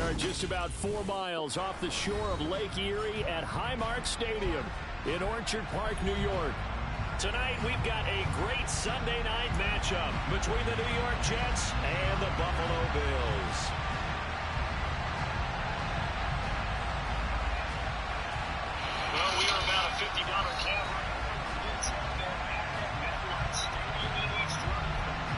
are just about 4 miles off the shore of Lake Erie at Highmark Stadium in Orchard Park, New York. Tonight, we've got a great Sunday night matchup between the New York Jets and the Buffalo Bills. Well, we are about a $50 cap. It's out there at MetLife Stadium in East Rutherford.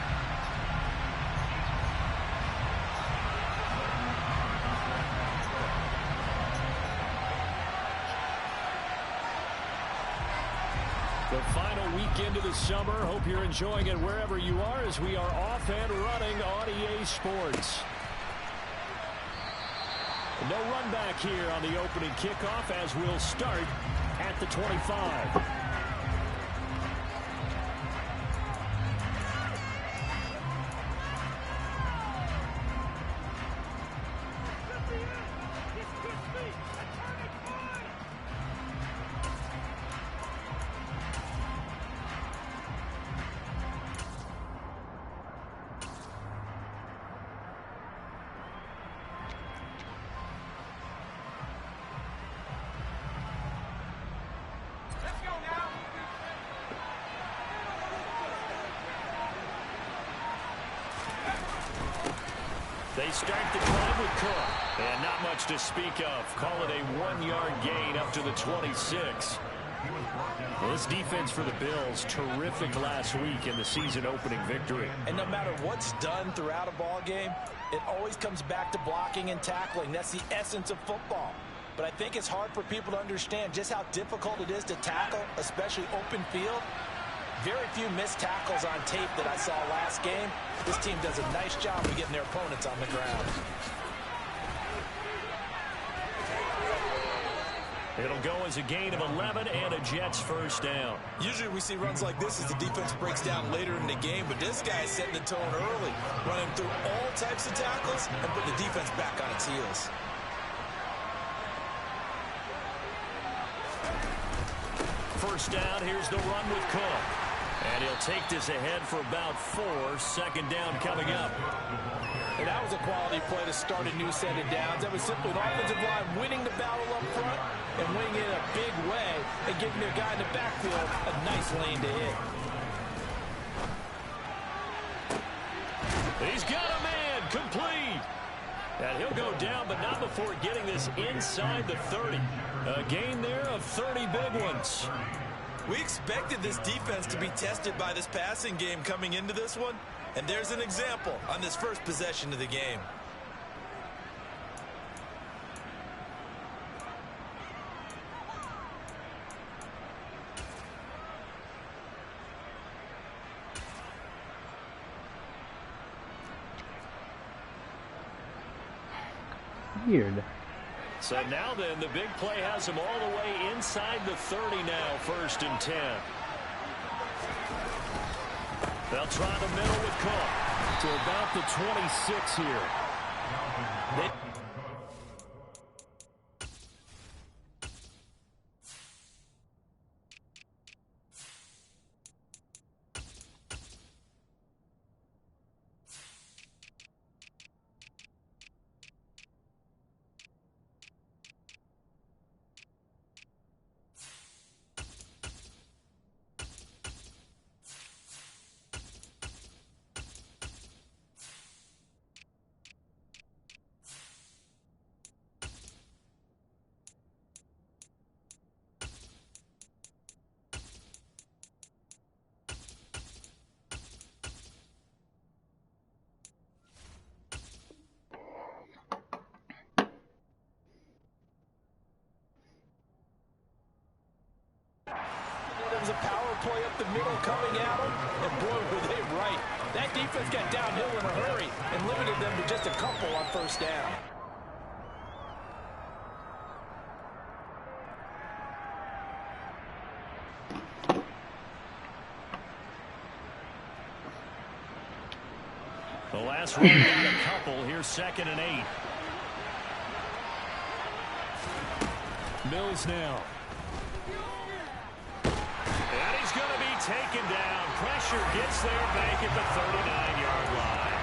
The final weekend of the summer. Hope you're enjoying it wherever you are as we are off and running on EA Sports. No run back here on the opening kickoff as we'll start at the 25. They start the drive with Cook. And not much to speak of. Call it a 1-yard gain up to the 26. This defense for the Bills, terrific last week in the season-opening victory. And no matter what's done throughout a ball game, it always comes back to blocking and tackling. That's the essence of football. But I think it's hard for people to understand just how difficult it is to tackle, especially open field. Very few missed tackles on tape that I saw last game. This team does a nice job of getting their opponents on the ground. It'll go as a gain of 11 and a Jets first down. Usually we see runs like this as the defense breaks down later in the game, but this guy is setting the tone early, running through all types of tackles and putting the defense back on its heels. First down, here's the run with Cook. And he'll take this ahead for about 4. Second down coming up. And that was a quality play to start a new set of downs. That was simply an offensive line winning the battle up front and winning it in a big way and giving their guy in the backfield a nice lane to hit. He's got a man complete. And he'll go down, but not before getting this inside the 30. A gain there of 30 big ones. We expected this defense to be tested by this passing game coming into this one, and there's an example on this first possession of the game. Weird. So now then, the big play has him all the way inside the 30 now, 1st and 10. They'll try the middle with Cook to about the 26 here. There was a power play up the middle coming at them, and boy, were they right. That defense got downhill in a hurry and limited them to just a couple on first down. The last run got a couple. Here's 2nd and 8. Mills now. And he's going to be taken down. Pressure gets there back at the 39-yard line.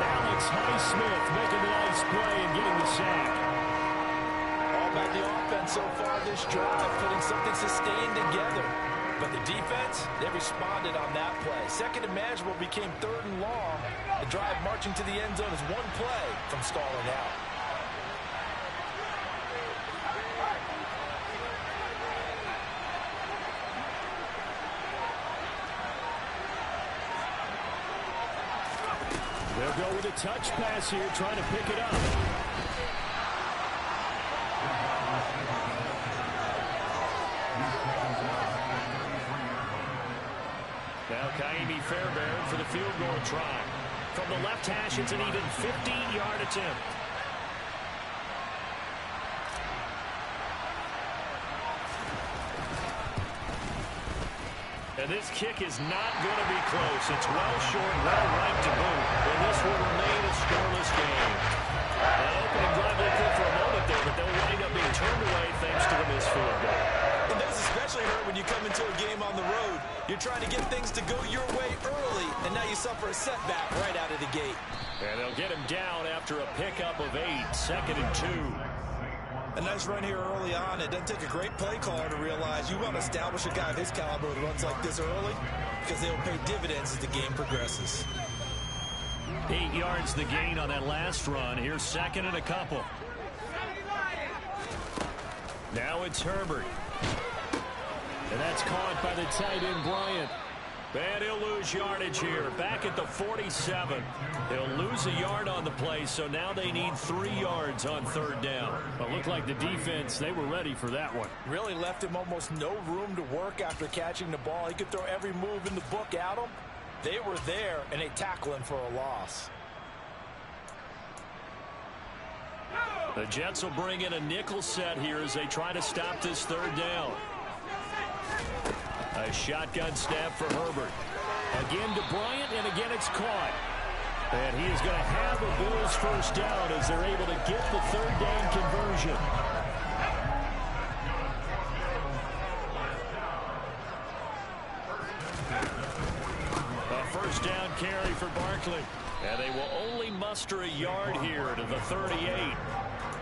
Alex Highsmith making the nice last play and getting the sack. All about the offense so far this drive, putting something sustained together. But the defense, they responded on that play. Second and manageable became third and long. The drive marching to the end zone is one play from stalling out. They'll go with a touch pass here, trying to pick it up. Now Kaimi Fairbairn for the field goal try. From the left hash, it's an even 50-yard attempt. And this kick is not going to be close. It's well short, well right to boot. And this will remain a scoreless game. That opening drive looked good for a moment there, but they'll wind up being turned away thanks to the missed field goal. And those especially hurt when you come into a game on the road. You're trying to get things to go your way early, and now you suffer a setback right out of the gate. And they'll get him down after a pickup of 8, 2nd and 2. A nice run here early on. It doesn't take a great play caller to realize you want to establish a guy of his caliber who runs like this early, because they'll pay dividends as the game progresses. 8 yards the gain on that last run. Here's 2nd and a couple. Now it's Herbert. And that's caught by the tight end, Bryant. And he'll lose yardage here. Back at the 47. He'll lose a yard on the play, so now they need 3 yards on 3rd down. But looked like the defense, they were ready for that one. Really left him almost no room to work after catching the ball. He could throw every move in the book at him. They were there, and they tackle him for a loss. The Jets will bring in a nickel set here as they try to stop this 3rd down. A shotgun snap for Herbert. Again to Bryant, and again it's caught. And he is going to have a Bills 1st down as they're able to get the 3rd down conversion. A 1st down carry for Barkley. And they will only muster a yard here to the 38.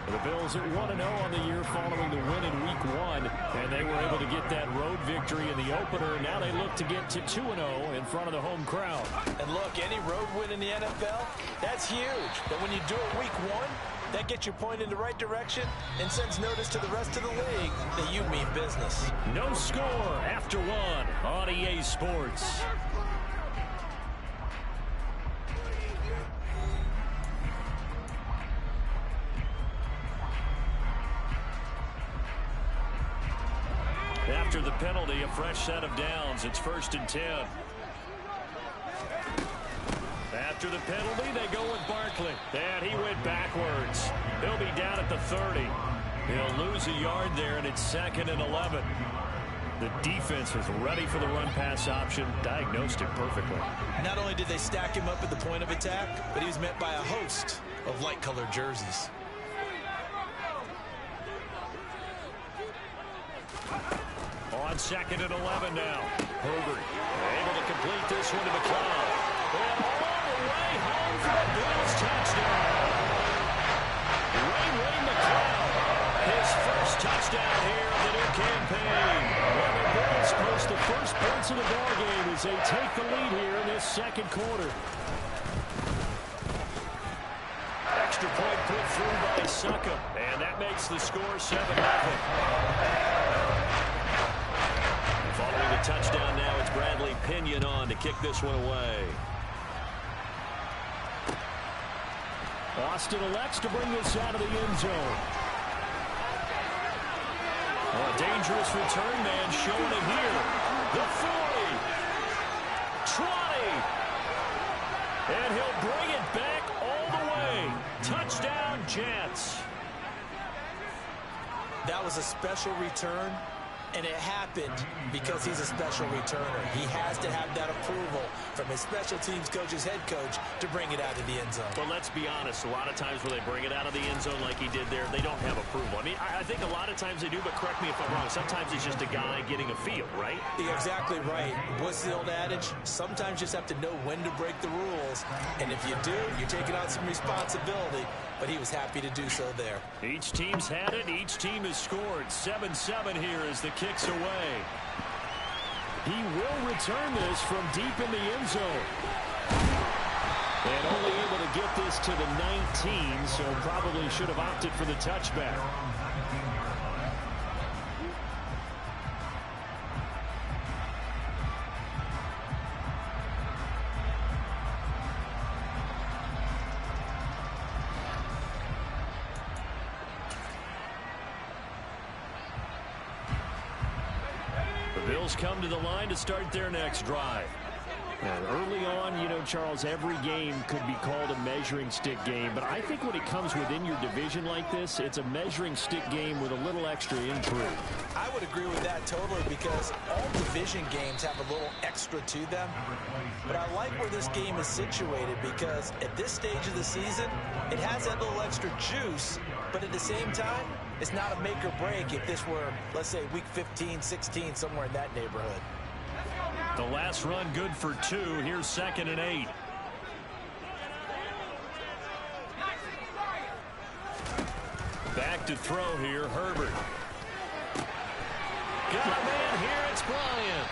The Bills at 1-0 on the year following the win in Week 1, and they were able to get that road victory in the opener. Now they look to get to 2-0 in front of the home crowd. And look, any road win in the NFL, that's huge. But when you do it Week 1, that gets you pointed in the right direction and sends notice to the rest of the league that you mean business. No score after 1 on EA Sports. After the penalty, a fresh set of downs. It's 1st and 10. After the penalty, they go with Barkley. And he went backwards. He'll be down at the 30. He'll lose a yard there, and it's 2nd and 11. The defense was ready for the run-pass option, diagnosed it perfectly. Not only did they stack him up at the point of attack, but he was met by a host of light-colored jerseys. On 2nd and 11 now. Herbert able to complete this one to McLeod. And all the way home for the Bills touchdown. Ray McLeod, his 1st touchdown here of the new campaign. And the Bills post the first points of the ballgame as they take the lead here in this 2nd quarter. Extra point put through by Suckup, and that makes the score 7-0. Following the touchdown now, it's Bradley Pinion on to kick this one away. Austin elects to bring this out of the end zone. Oh, a dangerous return man showing it here. The 40. 20. And he'll bring it back all the way. Touchdown, Jets. That was a special return. And it happened because he's a special returner. He has to have that approval from his special teams coach, his head coach, to bring it out of the end zone. Well, let's be honest. A lot of times when they bring it out of the end zone like he did there, they don't have approval. I mean, I think a lot of times they do, but correct me if I'm wrong. Sometimes it's just a guy getting a feel, right? You're exactly right. What's the old adage? Sometimes you just have to know when to break the rules. And if you do, you're taking on some responsibility. but he was happy to do so there. Each team's had it. Each team has scored. 7-7 here as the kick's away. He will return this from deep in the end zone. And only able to get this to the 19, so probably should have opted for the touchback. The Bills come to the line to start their next drive. And early on, you know, Charles, every game could be called a measuring stick game. But I think when it comes within your division like this, it's a measuring stick game with a little extra improve. I would agree with that totally because all division games have a little extra to them. But I like where this game is situated because at this stage of the season, it has that little extra juice. But at the same time, it's not a make or break if this were, let's say, week 15, 16, somewhere in that neighborhood. The last run good for 2. Here's 2nd and 8. Back to throw here, Herbert. Got a man here, it's Bryant.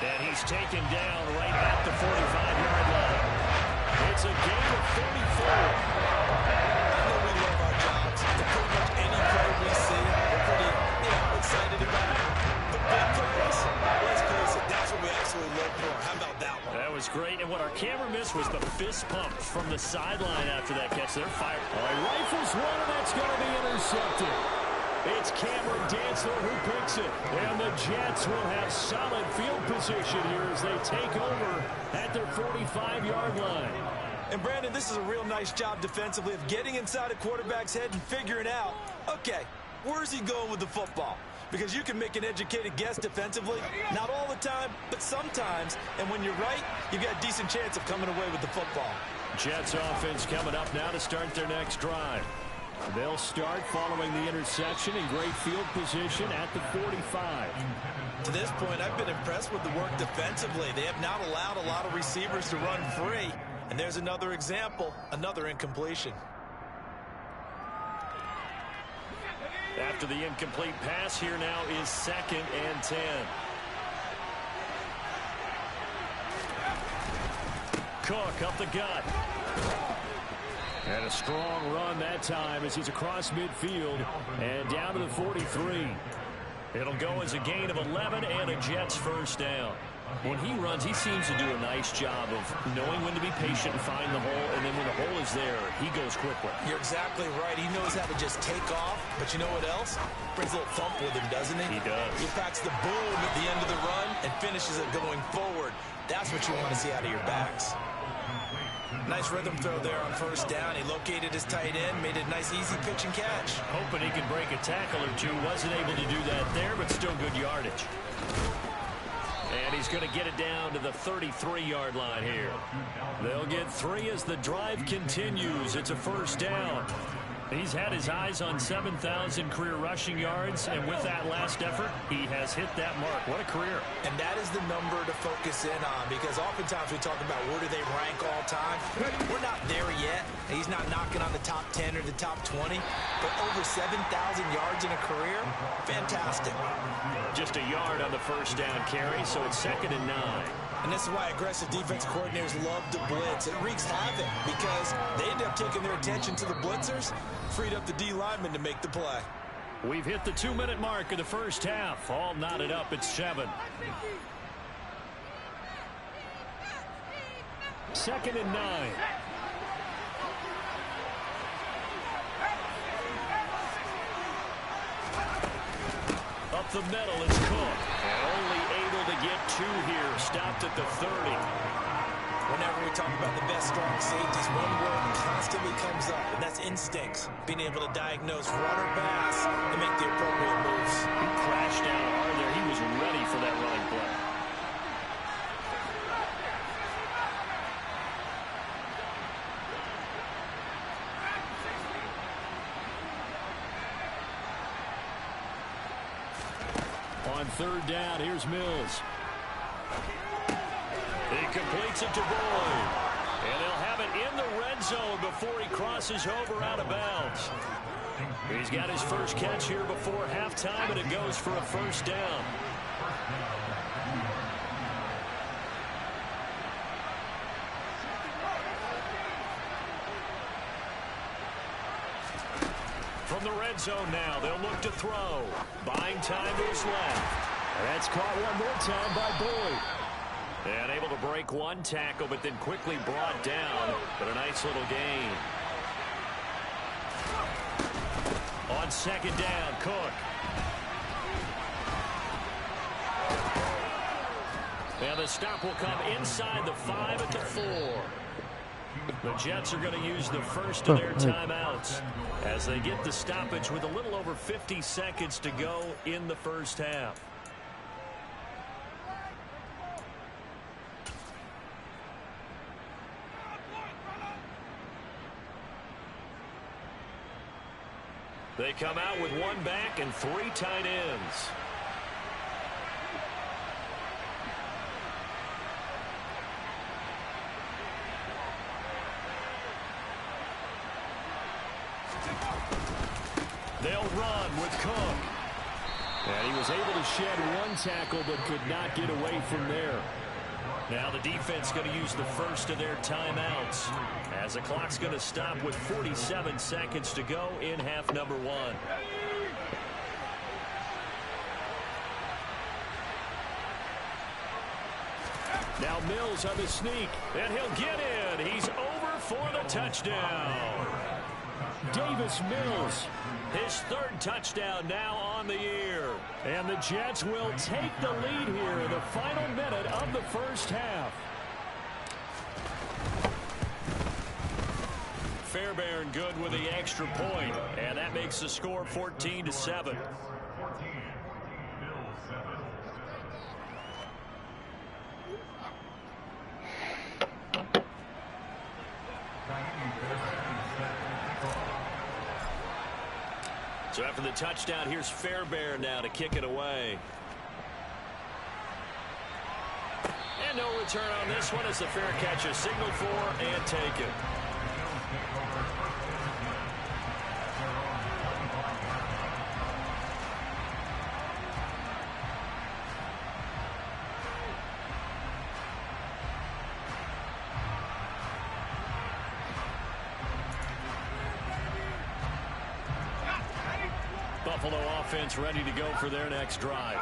And he's taken down right at the 45-yard line. It's a gain of 34. I know we love our jobs. Pretty much any play we see, we're pretty excited about. The big plays, let's face it, that's what we absolutely look for. How about that one? That was great, and what our camera missed was the fist pump from the sideline after that catch. They're fired. All right, rifles one, and that's going to be intercepted. It's Cameron Dantzler who picks it, and the Jets will have solid field position here as they take over at their 45-yard line. And Brandon, this is a real nice job defensively of getting inside a quarterback's head and figuring out, okay, where's he going with the football? Because you can make an educated guess defensively, not all the time, but sometimes. And when you're right, you've got a decent chance of coming away with the football. Jets offense coming up now to start their next drive. They'll start following the interception in great field position at the 45. To this point, I've been impressed with the work defensively. They have not allowed a lot of receivers to run free. And there's another example, another incompletion. After the incomplete pass, here now is 2nd and 10. Cook up the gut. And a strong run that time as he's across midfield and down to the 43. It'll go as a gain of 11 and a Jets first down. When he runs, he seems to do a nice job of knowing when to be patient and find the hole, and then when the hole is there, he goes quickly. You're exactly right. He knows how to just take off, but you know what else? Brings a little thump with him, doesn't he? He does. He packs the boom at the end of the run and finishes it going forward. That's what you want to see out of your backs. Nice rhythm throw there on first down. He located his tight end, made a nice easy pitch and catch. Hoping he can break a tackle or two. Wasn't able to do that there, but still good yardage. And he's going to get it down to the 33-yard line here. They'll get 3 as the drive continues. It's a first down. He's had his eyes on 7,000 career rushing yards, and with that last effort, he has hit that mark. What a career. And that is the number to focus in on, because oftentimes we talk about where do they rank all time. We're not there yet. He's not knocking on the top 10 or the top 20, but over 7,000 yards in a career, fantastic. Just a yard on the first down carry, so it's 2nd and 9. And this is why aggressive defense coordinators love to blitz. It wreaks havoc because they end up taking their attention to the blitzers, freed up the D lineman to make the play. We've hit the 2-minute mark of the first half. All knotted up at 7. 2nd and 9. Up the middle, it's Cook. And only able to get 2 here. Stopped at the 30. Whenever we talk about the best strong safeties, one word constantly comes up, and that's instincts. Being able to diagnose run or pass and make the appropriate moves. He crashed down hard there. He was ready for that running play. On 3rd down, here's Mills. He completes it to Boyd. And they'll have it in the red zone before he crosses over out of bounds. He's got his first catch here before halftime, and it goes for a first down. From the red zone now, they'll look to throw. Buying time to his left. And that's caught one more time by Boyd. And able to break one tackle, but then quickly brought down. But a nice little gain. On second down, Cook. And the stop will come inside the 5 at the 4. The Jets are going to use the first of their timeouts as they get the stoppage with a little over 50 seconds to go in the first half. They come out with one back and 3 tight ends. They'll run with Cook. And he was able to shed one tackle but could not get away from there. Now the defense going to use the first of their timeouts as the clock's going to stop with 47 seconds to go in half number 1. Now Mills on the sneak, and he'll get in. He's over for the touchdown. Davis Mills, his 3rd touchdown now on the year. And the Jets will take the lead here in the final minute of the first half. Fairbairn good with the extra point, and that makes the score 14-7. So after the touchdown, here's Fairbairn now to kick it away. And no return on this one as the fair catch is signaled for and taken. Buffalo offense ready to go for their next drive.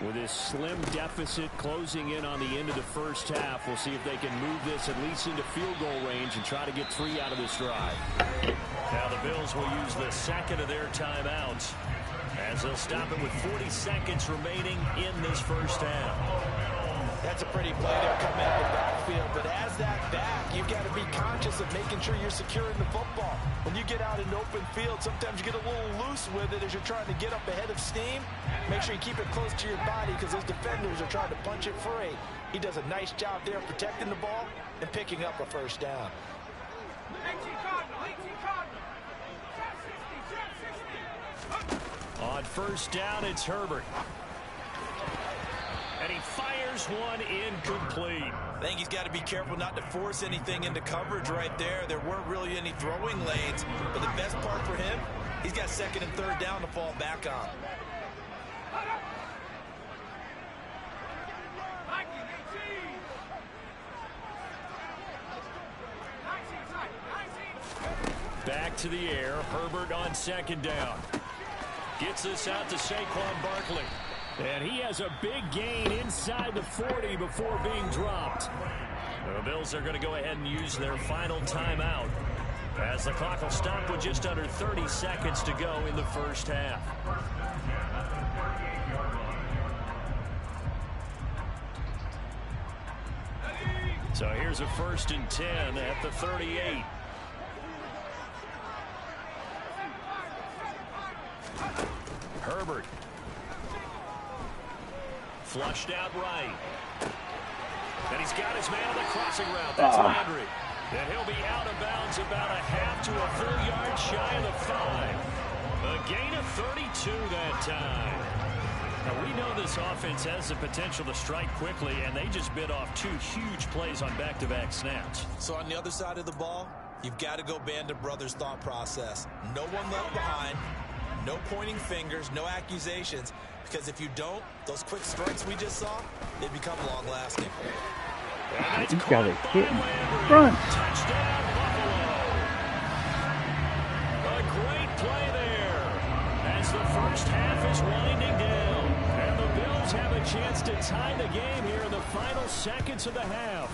With this slim deficit closing in on the end of the first half, we'll see if they can move this at least into field goal range and try to get 3 out of this drive. Now the Bills will use the second of their timeouts as they'll stop it with 40 seconds remaining in this first half. That's a pretty play to come out of the backfield, but as that back, you've got to be conscious of making sure you're securing the football. When you get out in open field, sometimes you get a little loose with it as you're trying to get up ahead of steam. Make sure you keep it close to your body because those defenders are trying to punch it free. He does a nice job there protecting the ball and picking up a first down. On first down, it's Herbert. And he fires one incomplete. I think he's got to be careful not to force anything into coverage right there. There weren't really any throwing lanes, but the best part for him, he's got 2nd and 3rd down to fall back on. Back to the air. Herbert on 2nd down. Gets this out to Saquon Barkley. And he has a big gain inside the 40 before being dropped. The Bills are going to go ahead and use their final timeout as the clock will stop with just under 30 seconds to go in the first half. So here's a 1st and 10 at the 38. Herbert. Flushed out right. And he's got his man on the crossing route. That's Landry. And he'll be out of bounds about a half to a full yard shy of the 5. A gain of 32 that time. Now, we know this offense has the potential to strike quickly, and they just bit off 2 huge plays on back-to-back snaps. So on the other side of the ball, you've got to go Band of Brothers thought process. No one left behind, no pointing fingers, no accusations, because if you don't, those quick strikes we just saw, they become long-lasting. He's got a hit in front. Touchdown, Buffalo. A great play there as the first half is winding down. And the Bills have a chance to tie the game here in the final seconds of the half.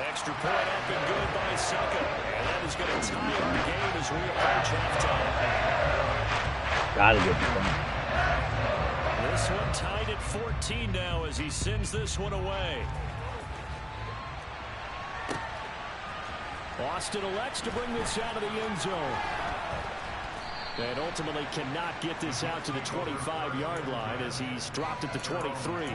Extra point up and good by Succa. And that is going to tie our game as we approach halftime. Gotta get the point. This one tied at 14 now as he sends this one away. Austin elects to bring this out of the end zone. And ultimately cannot get this out to the 25-yard line as he's dropped at the 23.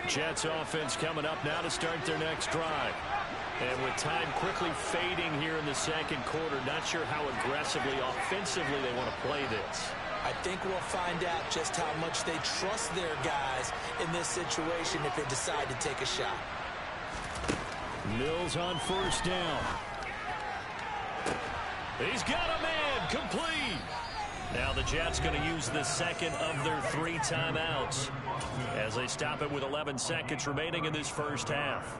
Jets offense coming up now to start their next drive. And with time quickly fading here in the second quarter, not sure how aggressively, offensively they want to play this. I think we'll find out just how much they trust their guys in this situation if they decide to take a shot. Mills on first down. He's got a man, complete. Now the Jets going to use the second of their 3 timeouts as they stop it with 11 seconds remaining in this first half.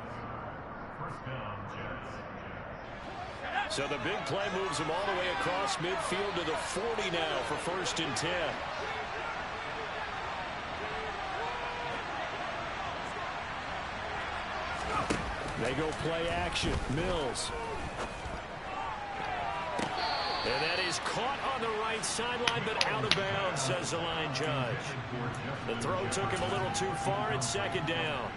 So the big play moves him all the way across midfield to the 40 now for 1st and 10. They go play action. Mills. And that is caught on the right sideline, but out of bounds, says the line judge. The throw took him a little too far. It's 2nd down.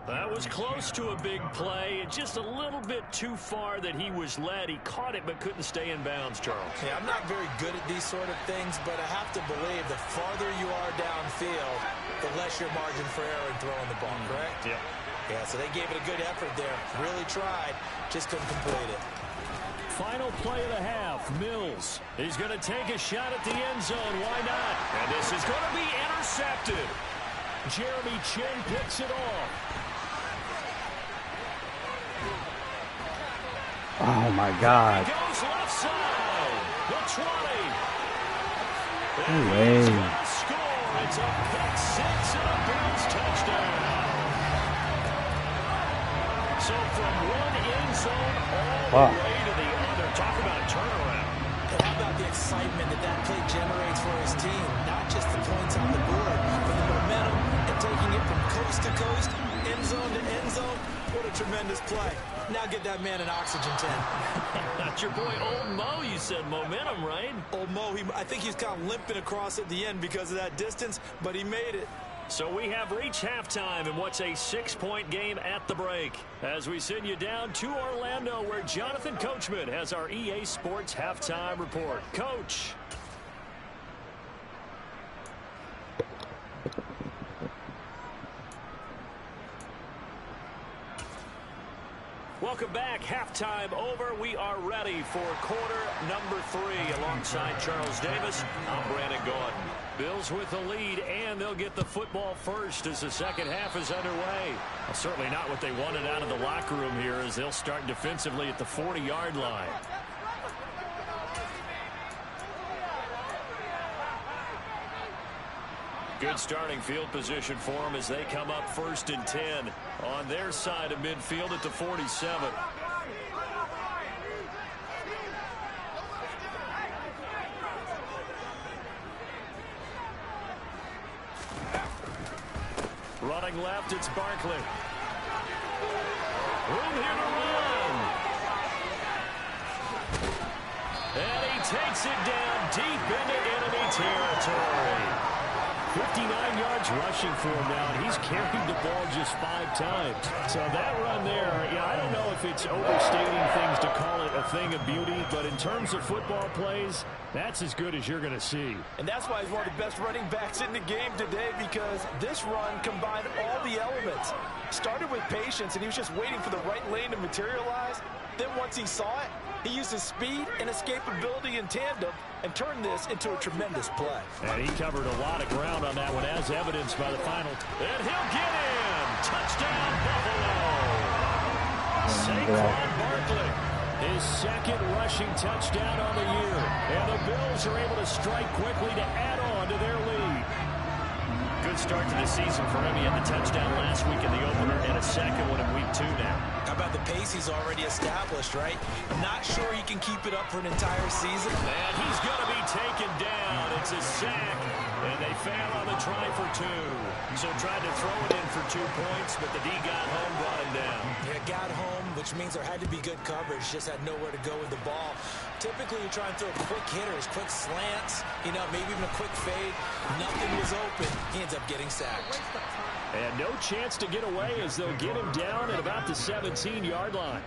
That was close to a big play. Just a little bit too far that he was led. He caught it but couldn't stay in bounds, Charles. Yeah, I'm not very good at these sort of things, but I have to believe the farther you are downfield, the less your margin for error in throwing the ball, correct? Yep. Yeah, so they gave it a good effort there. Really tried. Just couldn't complete it. Final play of the half. Mills. He's going to take a shot at the end zone. Why not? And this is going to be intercepted. Jeremy Chin picks it off. Oh, my God. He goes left side. The 20. No way. Score. It's a pick 6 and a Bills touchdown. So from one end zone all the way to the other. Talk about a turnaround. And how about the excitement that play generates for his team? Not just the points on the board, but the momentum and taking it from coast to coast, end zone to end zone. What a tremendous play. Now get that man an oxygen tank. That's your boy Old Mo. You said momentum, right? Old Mo, I think he's kind of limping across at the end because of that distance, but he made it. So we have reached halftime in what's a 6-point game at the break. As we send you down to Orlando, where Jonathan Coachman has our EA Sports halftime report. Coach. Welcome back. Halftime over. We are ready for quarter number 3. Alongside Charles Davis, I'm Brandon Gordon. Bills with the lead, and they'll get the football first as the second half is underway. Well, certainly not what they wanted out of the locker room here as they'll start defensively at the 40-yard line. Good starting field position for them as they come up 1st and 10 on their side of midfield at the 47. Running left, it's Barkley. Room here to run. And he takes it down deep into enemy territory. 59 yards rushing for him now, and he's carried the ball just 5 times. So that run there, I don't know if it's overstating things to call it a thing of beauty, but in terms of football plays, that's as good as you're going to see. And that's why he's one of the best running backs in the game today, because this run combined all the elements. Started with patience, and he was just waiting for the right lane to materialize. Then once he saw it, he used his speed and escapability in tandem and turned this into a tremendous play. And he covered a lot of ground on that one, as evidenced by the final. And he'll get in! Touchdown, Buffalo! Saquon Barkley, his second rushing touchdown on the year. And the Bills are able to strike quickly to add on to their lead. Good start to the season for him. He had the touchdown last week in the opener and a second one in week 2 now. How about the pace he's already established, right? Not sure he can keep it up for an entire season. And he's going to be taken down. It's a sack, and they fail on the try for 2. So tried to throw it in for 2 points, but the D got home, brought him down. Yeah, got home, which means there had to be good coverage. Just had nowhere to go with the ball. Typically, you try and throw quick hitters, quick slants, maybe even a quick fade. Nothing was open. He ends up getting sacked. And no chance to get away as they'll get him down at about the 17-yard line.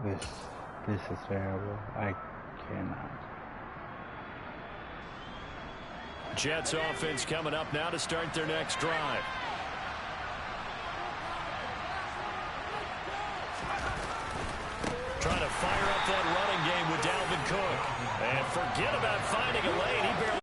This is terrible. I cannot. Jets offense coming up now to start their next drive. Trying to fire up that running game with Dalvin Cook. And forget about finding a lane. He barely...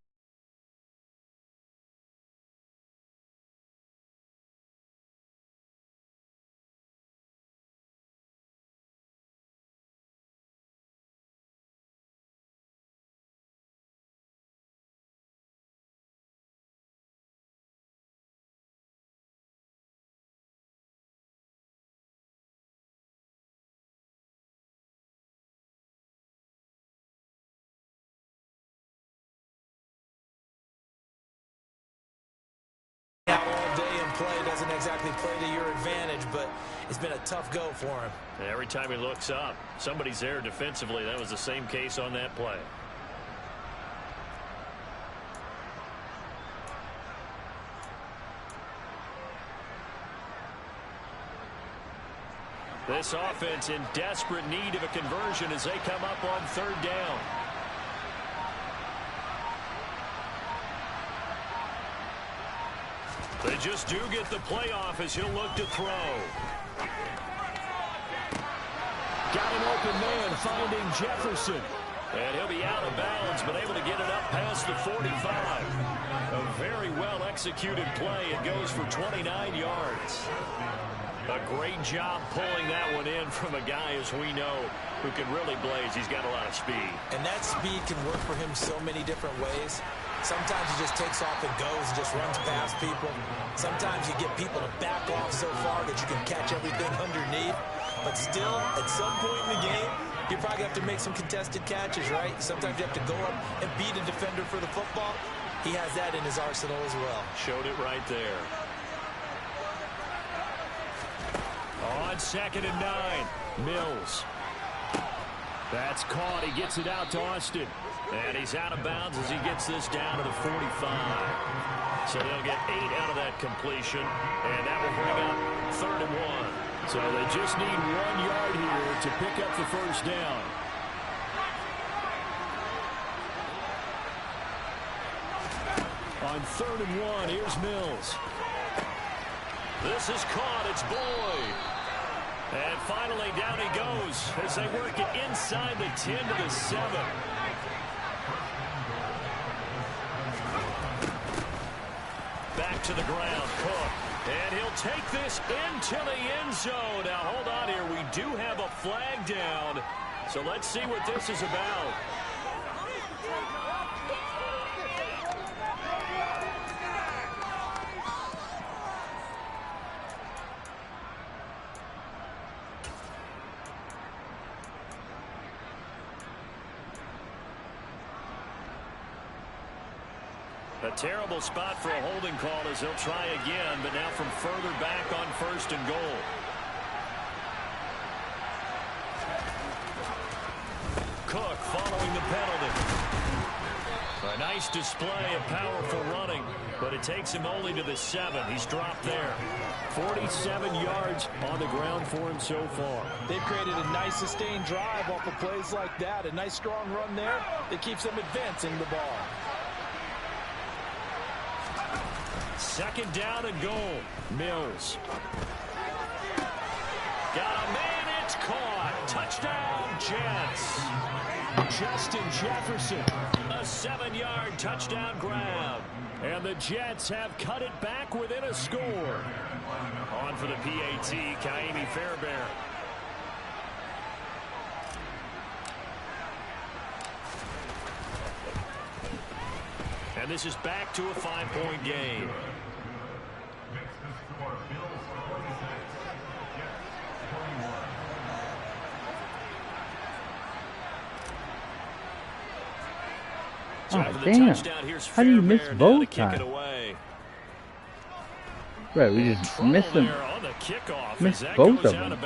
Out all day and play doesn't exactly play to your advantage, but it's been a tough go for him. And every time he looks up, somebody's there defensively. That was the same case on that play. This offense in desperate need of a conversion as they come up on 3rd down. They just do get the playoff as he'll look to throw. Got an open man finding Jefferson. And he'll be out of bounds, but able to get it up past the 45. A very well-executed play. It goes for 29 yards. A great job pulling that one in from a guy, as we know, who can really blaze. He's got a lot of speed. And that speed can work for him so many different ways. Sometimes he just takes off and goes and just runs past people. Sometimes you get people to back off so far that you can catch everything underneath. But still, at some point in the game, you probably have to make some contested catches, right? Sometimes you have to go up and beat a defender for the football. He has that in his arsenal as well. Showed it right there. On 2nd and 9, Mills. That's caught. He gets it out to Austin. And he's out of bounds as he gets this down to the 45. So they'll get 8 out of that completion. And that will bring up 3rd and 1. So they just need 1 yard here to pick up the first down. On 3rd and 1, here's Mills. This is caught. It's Boyd. And finally, down he goes as they work it inside the 10 to the 7. Back to the ground, Cook. And he'll take this into the end zone. Now, hold on here. We do have a flag down. So let's see what this is about. A terrible spot for a holding call as they'll try again, but now from further back on 1st and goal. Cook following the penalty. A nice display of powerful running, but it takes him only to the 7. He's dropped there. 47 yards on the ground for him so far. They've created a nice sustained drive off of plays like that. A nice strong run there that keeps them advancing the ball. 2nd down and goal. Mills. Got a man, it's caught. Touchdown, Jets. Justin Jefferson, a 7-yard touchdown grab. And the Jets have cut it back within a score. On for the PAT, Kaimi Fairbairn. And this is back to a 5-point game. Oh, damn. How do you miss both times? Right, we just missed them. Missed both of them.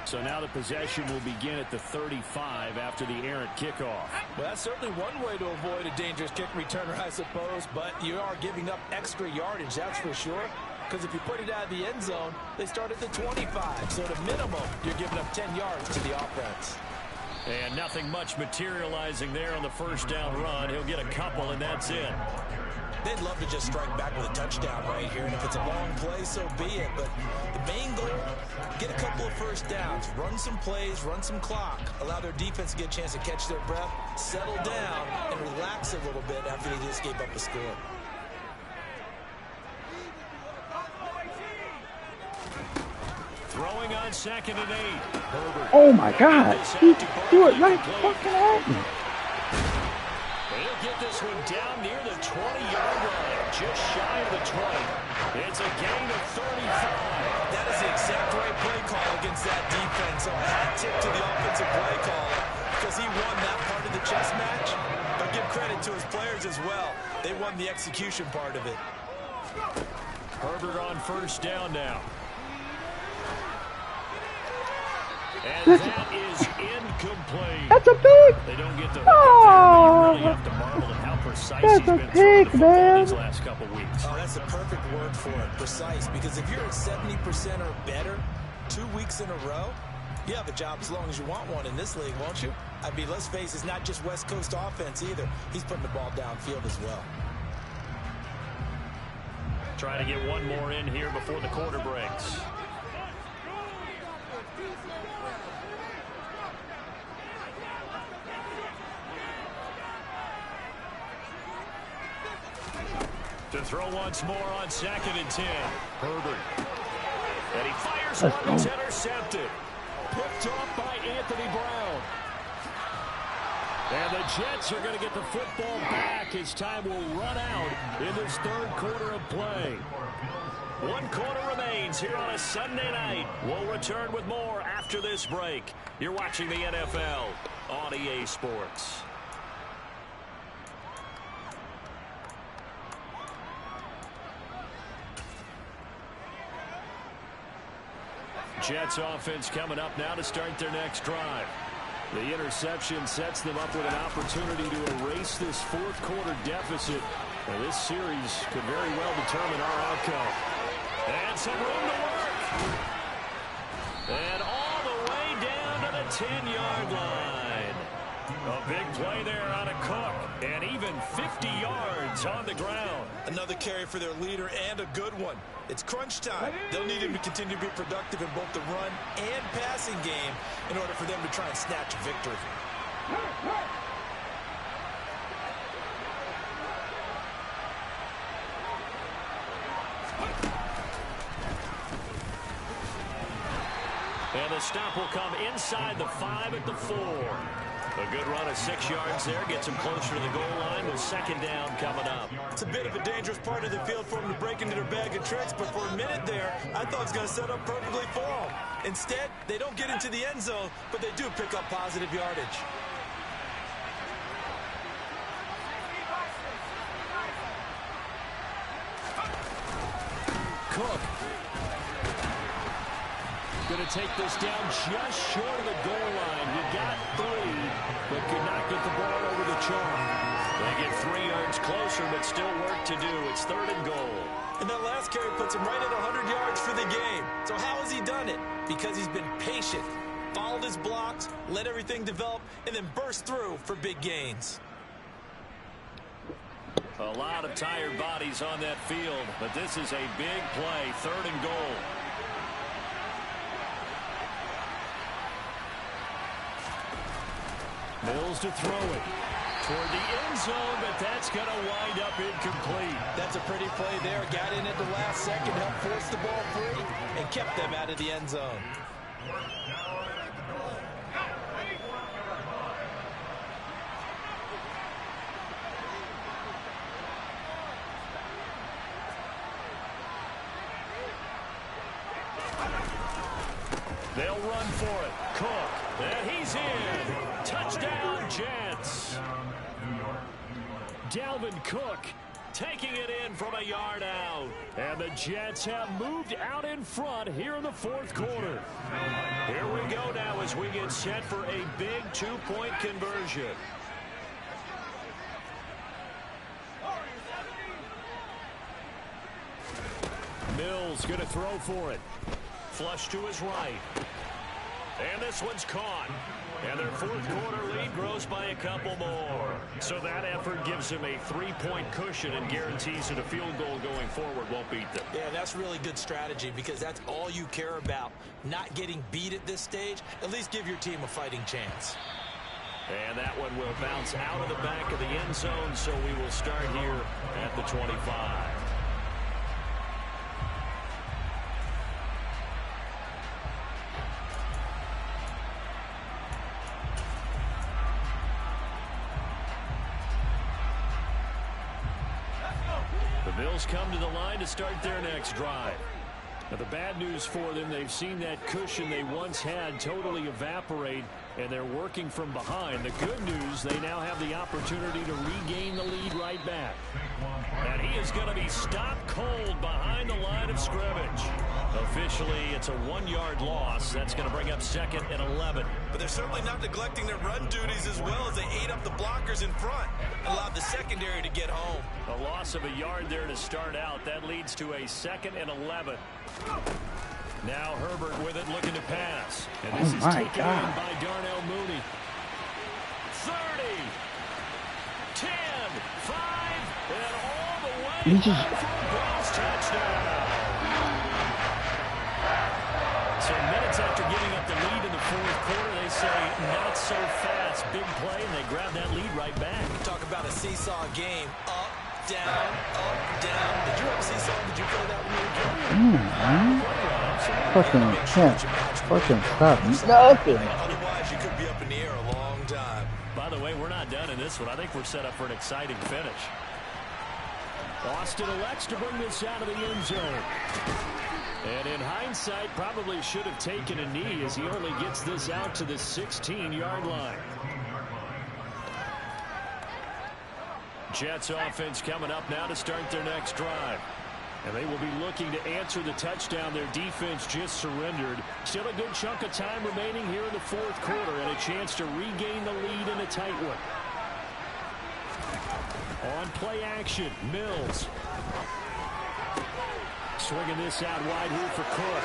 So now the possession will begin at the 35 after the errant kickoff. Well, that's certainly one way to avoid a dangerous kick returner, I suppose, but you are giving up extra yardage, that's for sure. Because if you put it out of the end zone, they start at the 25. So at a minimum, you're giving up 10 yards to the offense. And nothing much materializing there on the 1st down run. He'll get a couple, and that's it. They'd love to just strike back with a touchdown right here, and if it's a long play, so be it. But the main goal, get a couple of 1st downs, run some plays, run some clock, allow their defense to get a chance to catch their breath, settle down, and relax a little bit after they just gave up a score. Throwing on 2nd and 8. Herbert. Oh my God! He threw it right fucking at me. He'll get this one down near the 20-yard line, just shy of the 20. It's a gain of 35. That is the exact right play call against that defense. So a hat tip to the offensive play caller because he won that part of the chess match. But give credit to his players as well. They won the execution part of it. Herbert on 1st down now. And that is incomplete. That's a pick. They don't get the hook Oh, there, you really have to marvel at how precise that's he's a been pick, throwing the football man. these last couple weeks. Oh, that's the perfect word for it, precise. Because if you're at 70% or better 2 weeks in a row, you have a job as long as you want one in this league, won't you? I mean, let's face it, it's not just West Coast offense either. He's putting the ball downfield as well. Trying to get one more in here before the quarter breaks. To throw once more on 2nd and 10. Herbert. And he fires one. It's intercepted. Picked off by Anthony Brown. And the Jets are going to get the football back as time will run out in this 3rd quarter of play. 1 quarter remains here on a Sunday night. We'll return with more after this break. You're watching the NFL on EA Sports. Jets offense coming up now to start their next drive. The interception sets them up with an opportunity to erase this 4th quarter deficit. And this series could very well determine our outcome. And some room to work. And all the way down to the 10-yard line. A big play there out of Cook. And even 50 yards on the ground. Another carry for their leader and a good one. It's crunch time. They'll need him to continue to be productive in both the run and passing game in order for them to try and snatch a victory. And the stop will come inside the 5 at the 4. A good run of 6 yards there. Gets him closer to the goal line with 2nd down coming up. It's a bit of a dangerous part of the field for them to break into their bag of tricks, but for a minute there, I thought it was going to set up perfectly for them. Instead, they don't get into the end zone, but they do pick up positive yardage. Cook. Going to take this down just short of the goal line. You got 3, but could not get the ball over the chalk. They get 3 yards closer, but still work to do. It's 3rd and goal. And that last carry puts him right at 100 yards for the game. So how has he done it? Because he's been patient, followed his blocks, let everything develop, and then burst through for big gains. A lot of tired bodies on that field, but this is a big play, 3rd and goal. Mills to throw it toward the end zone, but that's going to wind up incomplete. That's a pretty play there. Got in at the last second, helped force the ball free, and kept them out of the end zone. They'll run for it. Cook, and he's in. Touchdown, Jets. Dalvin Cook taking it in from a yard out. And the Jets have moved out in front here in the 4th quarter. Here we go now as we get set for a big 2-point conversion. Mills going to throw for it. Flush to his right. And this one's caught. And their 4th quarter lead grows by a couple more. So that effort gives him a 3-point cushion and guarantees that a field goal going forward won't beat them. Yeah, that's really good strategy because that's all you care about. Not getting beat at this stage. At least give your team a fighting chance. And that one will bounce out of the back of the end zone, so we will start here at the 25. Bills come to the line to start their next drive. Now, the bad news for them, they've seen that cushion they once had totally evaporate, and they're working from behind. The good news, they now have the opportunity to regain the lead right back. And he is going to be stopped cold behind the line of scrimmage. Officially, it's a 1-yard loss. That's going to bring up 2nd and 11. But they're certainly not neglecting their run duties as well as they ate up the blockers in front. Allowed the secondary to get home. A loss of a yard there to start out. That leads to a 2nd and 11. Now Herbert with it, looking to pass. And this is taken in by Darnell Mooney. 30, 10, 5, and all the way for a Bills touchdown. So minutes after giving up the lead in the 4th quarter, they say not so fast. Big play, and they grab that lead right back. Talk about a seesaw game. Up, down, up, down. Did you have a seesaw? Did you play that when you were a kid? Fucking stop. Nothing. Otherwise, you could be up in the air a long time. By the way, we're not done in this one. I think we're set up for an exciting finish. Austin elects to bring this out of the end zone. And in hindsight, probably should have taken a knee as he only gets this out to the 16-yard line. Jets offense coming up now to start their next drive. And they will be looking to answer the touchdown their defense just surrendered. Still a good chunk of time remaining here in the 4th quarter and a chance to regain the lead in a tight one. On play action, Mills. Swinging this out wide here for Cook.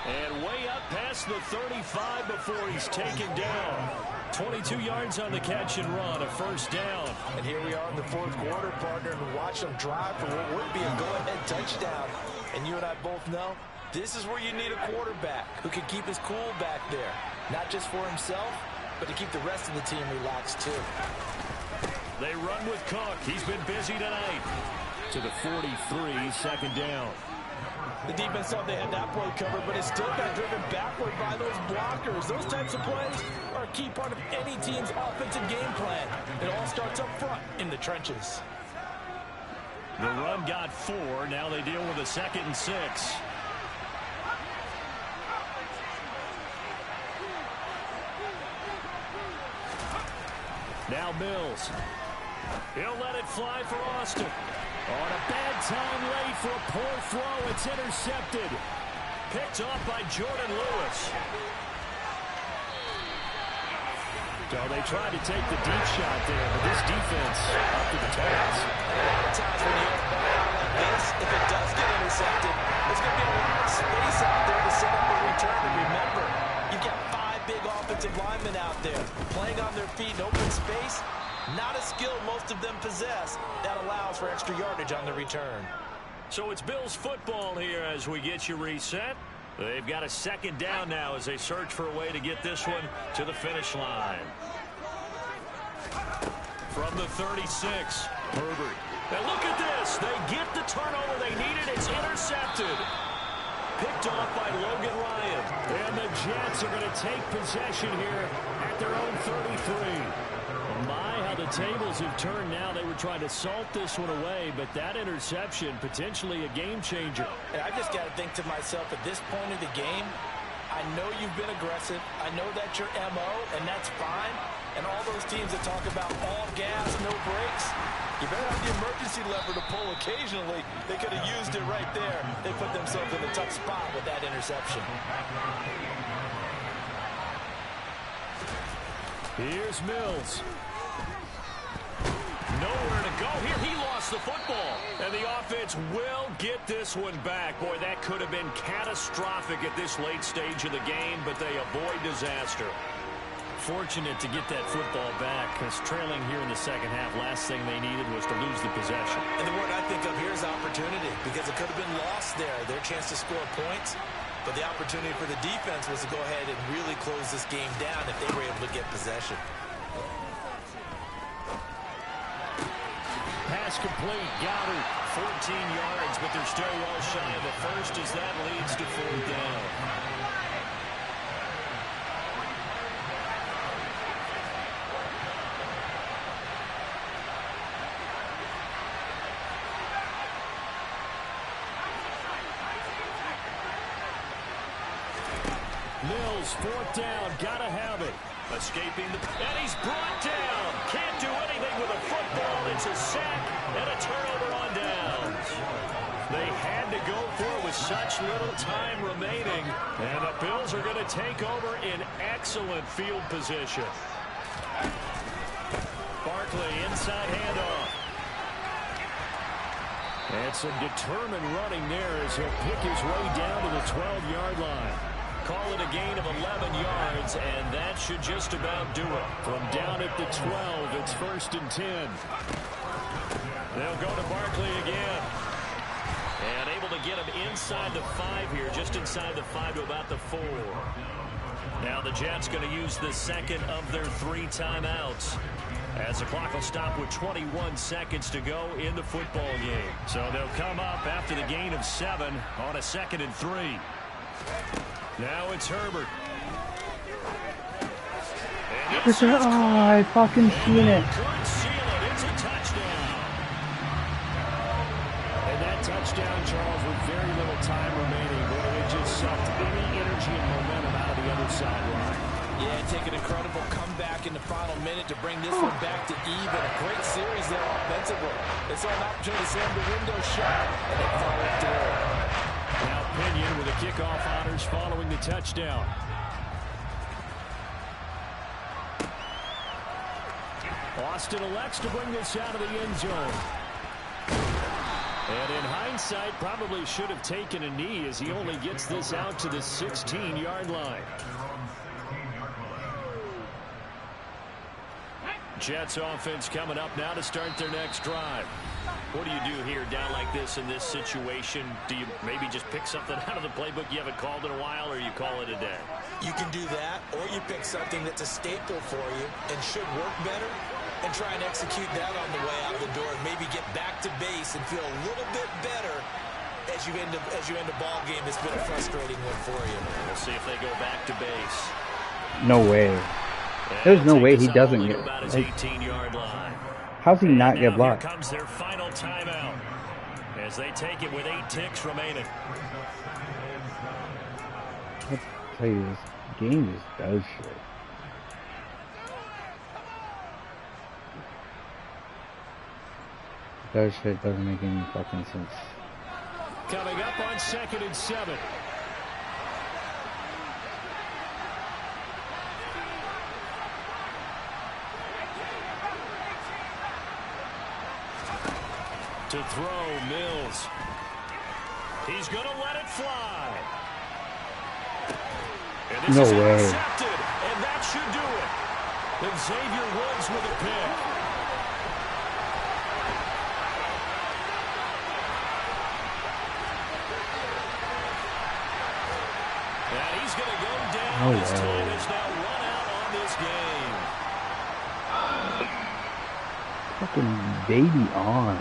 And way up past the 35 before he's taken down. 22 yards on the catch and run, a 1st down. And here we are in the 4th quarter, partner, and watch them drive for what would be a go-ahead touchdown. And you and I both know this is where you need a quarterback who can keep his cool back there. Not just for himself, but to keep the rest of the team relaxed too. They run with Cook. He's been busy tonight. To the 43, 2nd down. The defense thought they had that play covered, but it still got driven backward by those blockers. Those types of plays are a key part of any team's offensive game plan. It all starts up front in the trenches. The run got 4. Now they deal with a 2nd and 6. Now Mills. He'll let it fly for Austin. On a bad time late for a poor throw. It's intercepted. Picked off by Jordan Lewis. So they tried to take the deep shot there, but this defense up to the task. A lot of times when you have a ball out like this, if it does get intercepted, there's going to be a lot of space out there to set up a return. And remember, you've got 5 big offensive linemen out there playing on their feet in open space. Not a skill most of them possess that allows for extra yardage on the return. So it's Bills football here as we get you reset. They've got a second down now as they search for a way to get this one to the finish line. From the 36, Herbert. Now look at this. They get the turnover they needed. It's intercepted. Picked off by Logan Ryan. And the Jets are going to take possession here at their own 33. My, how the tables have turned now. They were trying to salt this one away, but that interception, potentially a game changer. And I just got to think to myself, at this point of the game, I know you've been aggressive. I know that's your MO, and that's fine. And all those teams that talk about all gas, no brakes, you better have the emergency lever to pull occasionally. They could have used it right there. They put themselves in a tough spot with that interception. Here's Mills. Nowhere to go here. He lost the football. And the offense will get this one back. Boy, that could have been catastrophic at this late stage of the game, but they avoid disaster. Fortunate to get that football back, because trailing here in the second half, last thing they needed was to lose the possession. And the word I think of here is opportunity, because it could have been lost there. Their chance to score points. But the opportunity for the defense was to go ahead and really close this game down if they were able to get possession. Pass complete. Goddard, 14 yards, but they're still well shy of the first as that leads to 4th down. Mills, 4th down, gotta have it. Escaping and he's brought down. Can't do anything with a football. It's a sack and a turnover on downs. They had to go for it with such little time remaining. And the Bills are going to take over in excellent field position. Barkley, inside handoff. And some determined running there as he'll pick his way down to the 12-yard line. Call it a gain of 11 yards, and that should just about do it. From down at the 12, it's 1st and 10. They'll go to Barkley again. And able to get him inside the 5 here, just inside the 5 to about the 4. Now the Jets going to use the second of their 3 timeouts, as the clock will stop with 21 seconds to go in the football game. So they'll come up after the gain of 7 on a 2nd and 3. Now it's Herbert. Oh, I fucking seen it. Could seal it. It's a touchdown. And that touchdown, Charles, with very little time remaining, boy, it just sucked any energy and momentum out of the other sideline. Yeah, take an incredible comeback in the final minute to bring this one back to even. A great series there offensively. They saw an opportunity to slam the window shut, and they followed through. Now Pinion with the kickoff honors following the touchdown. Austin elects to bring this out of the end zone. And in hindsight, probably should have taken a knee as he only gets this out to the 16-yard line. Jets offense coming up now to start their next drive. What do you do here down like this in this situation? Do you maybe just pick something out of the playbook you haven't called in a while, or you call it a day? You can do that, or you pick something that's a staple for you and should work better and try and execute that on the way out the door and maybe get back to base and feel a little bit better as you end a ball game that's been a frustrating one for you. We'll see if they go back to base. No way. There's no way he doesn't get about his 18-yard line. How's he not get blocked? Here comes their final timeout as they take it with 8 ticks remaining. I'll tell you, this game just does shit. That shit doesn't make any fucking sense. Coming up on 2nd and 7. To throw, Mills. He's going to let it fly. And this is intercepted, and that should do it. And Xavier Woods with a pick. And he's going to go down. His time is now run out on this game. Fucking baby arm.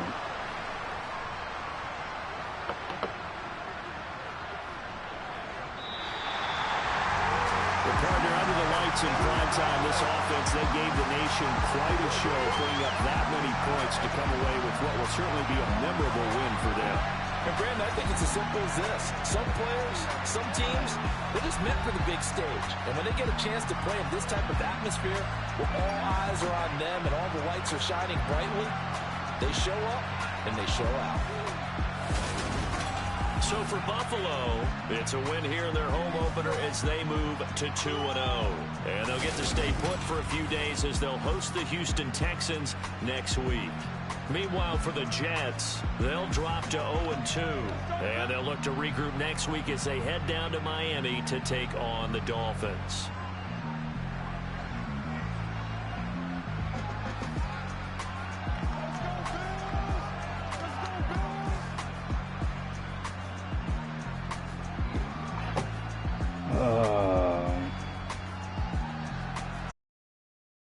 In prime time, this offense, they gave the nation quite a show, putting up that many points to come away with what will certainly be a memorable win for them. And Brandon, I think it's as simple as this. Some players, some teams, they're just meant for the big stage. And when they get a chance to play in this type of atmosphere, where all eyes are on them and all the lights are shining brightly, they show up and they show out. So for Buffalo, it's a win here in their home opener as they move to 2-0. And they'll get to stay put for a few days as they'll host the Houston Texans next week. Meanwhile, for the Jets, they'll drop to 0-2. And they'll look to regroup next week as they head down to Miami to take on the Dolphins.